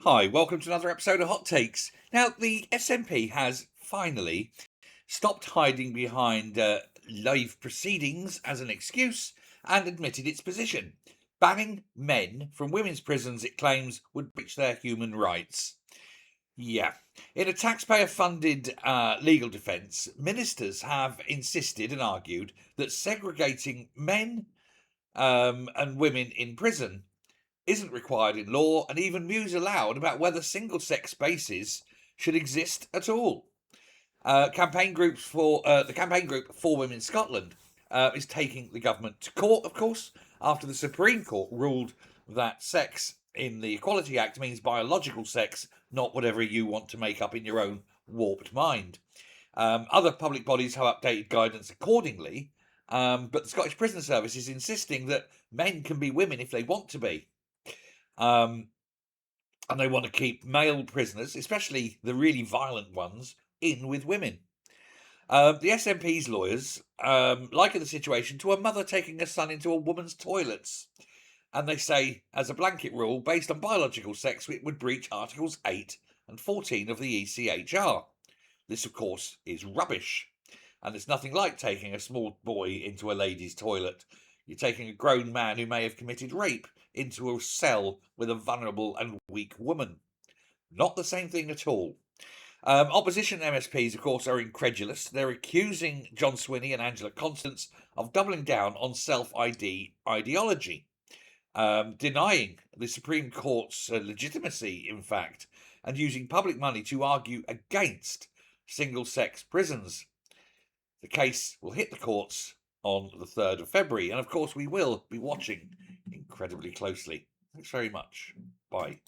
Hi, welcome to another episode of Hot Takes. Now, the SNP has finally stopped hiding behind live proceedings as an excuse and admitted its position. Banning men from women's prisons, it claims, would breach their human rights. Yeah. In a taxpayer funded legal defence, ministers have insisted and argued that segregating men and women in prison isn't required in law, and even views allowed about whether single sex spaces should exist at all. Campaign groups for the campaign group for Women Scotland is taking the government to court, of course, after the Supreme Court ruled that sex in the Equality Act means biological sex, not whatever you want to make up in your own warped mind. Other public bodies have updated guidance accordingly, but the Scottish Prison Service is insisting that men can be women if they want to be. Um, and they want to keep male prisoners, especially the really violent ones, in with women. The SNP's lawyers liken the situation to a mother taking her son into a woman's toilets. And they say, as a blanket rule, based on biological sex, it would breach Articles 8 and 14 of the ECHR. This, of course, is rubbish. And it's nothing like taking a small boy into a lady's toilet. You're taking a grown man who may have committed rape into a cell with a vulnerable and weak woman. Not the same thing at all. Opposition MSPs, of course, are incredulous. They're accusing John Swinney and Angela Constance of doubling down on self-ID ideology, denying the Supreme Court's legitimacy, in fact, and using public money to argue against single-sex prisons. The case will hit the courts on the 3rd of February, and of course, we will be watching incredibly closely. Thanks very much. Bye.